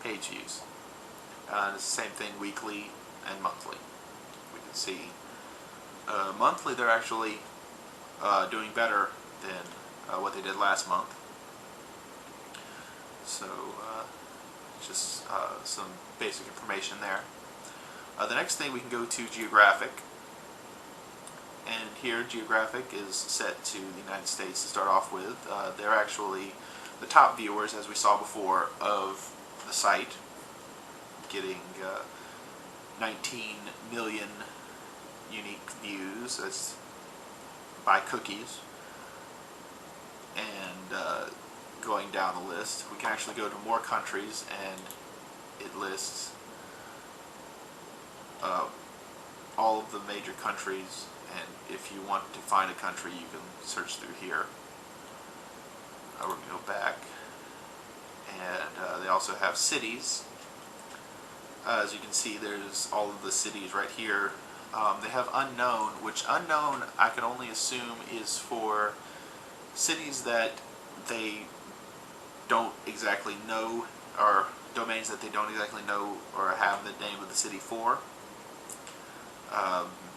page views. It's the same thing weekly and monthly. We can see monthly they're actually doing better than what they did last month. So just some basic information there. The next thing, we can go to geographic, and here geographic is set to the United States to start off with. They're actually the top viewers, as we saw before, of the site, getting 19 million unique views. That's by cookies. And going down the list, we can actually go to more countries, and it lists all of the major countries, and if you want to find a country, you can search through here. We're going to go back, and they also have cities. As you can see, there's all of the cities right here. They have unknown, which unknown I can only assume is for cities that they don't exactly know, or domains that they don't exactly know or have the name of the city for.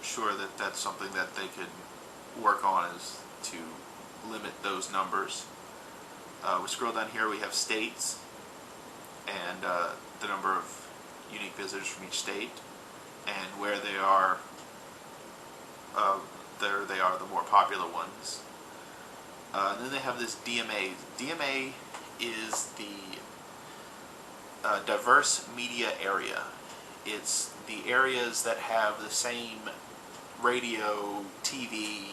Sure that that's something that they could work on, is to limit those numbers. We scroll down here, we have states, and the number of unique visitors from each state, and where they are, there they are, the more popular ones. And then they have this DMA. DMA is the diverse media area. It's the areas that have the same radio, TV,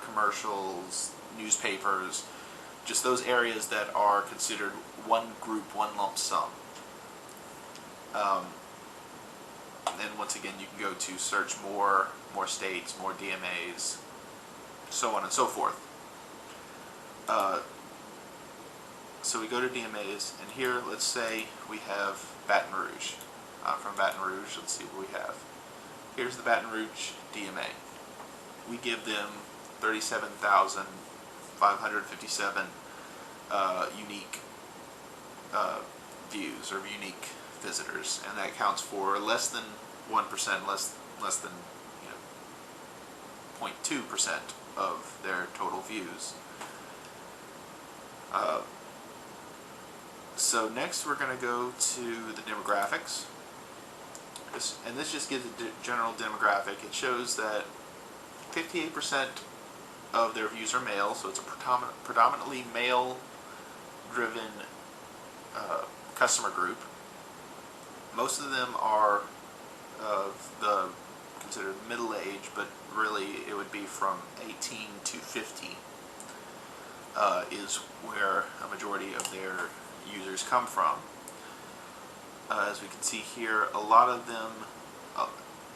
commercials, newspapers, just those areas that are considered one group, one lump sum. And once again, you can go to search more states, more DMAs, so on and so forth. So we go to DMAs, and here, let's say we have Baton Rouge. From Baton Rouge, let's see what we have. Here's the Baton Rouge DMA. We give them 37,557 unique views, or unique visitors, and that counts for less than 1%, less than 0.2% of their total views. So next we're going to go to the demographics, and this just gives a general demographic. It shows that 58% of their views are male, so it's a predominantly male-driven customer group. Most of them are of the considered middle age, but really it would be from 18 to 50 is where a majority of their users come from. As we can see here, a lot of them,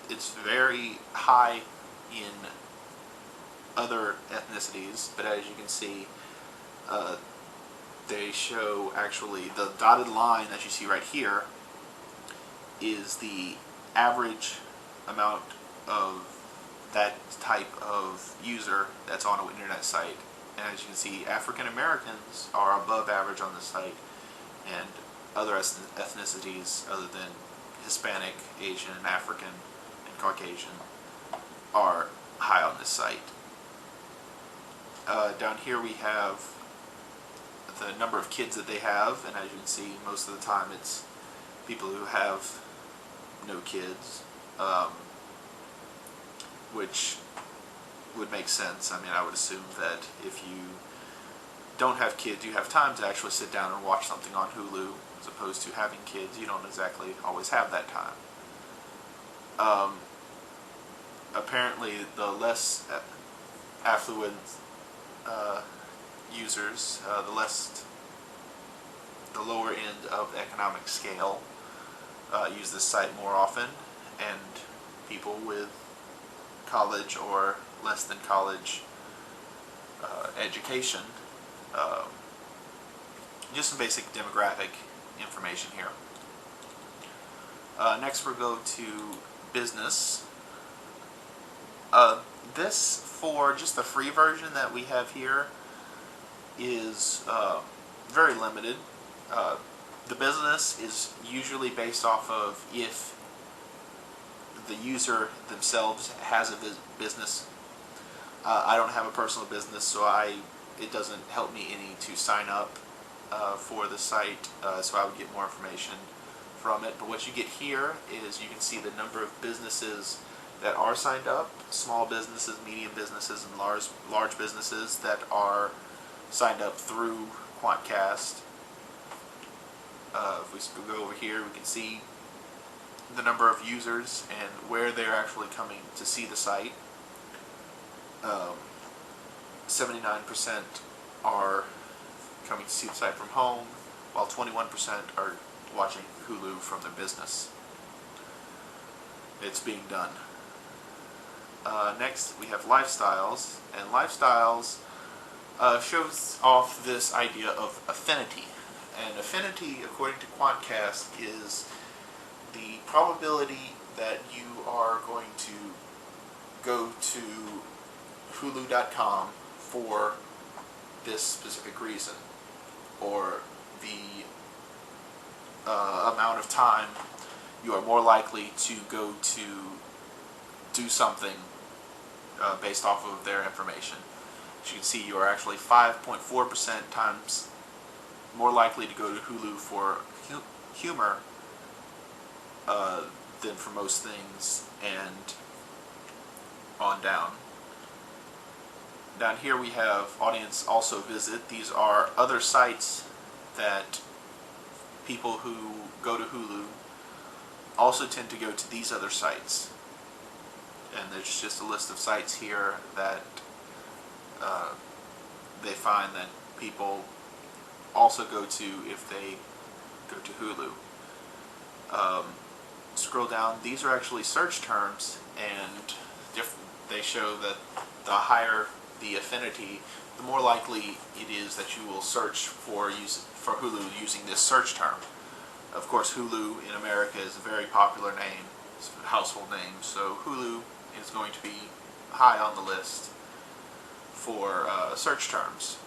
it's very high in other ethnicities, but as you can see, they show actually the dotted line that you see right here is the average amount of that type of user that's on an internet site. And as you can see, African Americans are above average on the site, and other ethnicities other than Hispanic, Asian, African, and Caucasian are high on this site. Down here we have the number of kids that they have, and as you can see, most of the time it's people who have no kids, which would make sense. I mean, I would assume that if you don't have kids, you have time to actually sit down and watch something on Hulu, as opposed to having kids, you don't exactly always have that time. Apparently, the less affluent users, the lower end of the economic scale, use this site more often, and people with college or less than college education. Just some basic demographic information here. Next we'll go to business. This, for just the free version that we have here, is very limited. The business is usually based off of if the user themselves has a business. I don't have a personal business, so it doesn't help me any to sign up for the site, so I would get more information from it. But what you get here is you can see the number of businesses that are signed up, small businesses, medium businesses, and large businesses that are signed up through Quantcast. If we go over here, we can see the number of users and where they're actually coming to see the site. 79% are coming to see the site from home, while 21% are watching Hulu from their business. It's being done. Next, we have lifestyles, and lifestyles shows off this idea of affinity. And affinity, according to Quantcast, is the probability that you are going to go to Hulu.com for this specific reason, or the amount of time you are more likely to go to do something based off of their information. As you can see, you are actually 5.4% times more likely to go to Hulu for humor than for most things, and on down. Down here we have audience also visit. These are other sites that people who go to Hulu also tend to go to these other sites. And there's just a list of sites here that they find that people also go to if they go to Hulu. Scroll down. These are actually search terms, and they show that the higher the affinity, the more likely it is that you will search for Hulu using this search term. Of course, Hulu in America is a very popular name, it's a household name, so Hulu is going to be high on the list for search terms.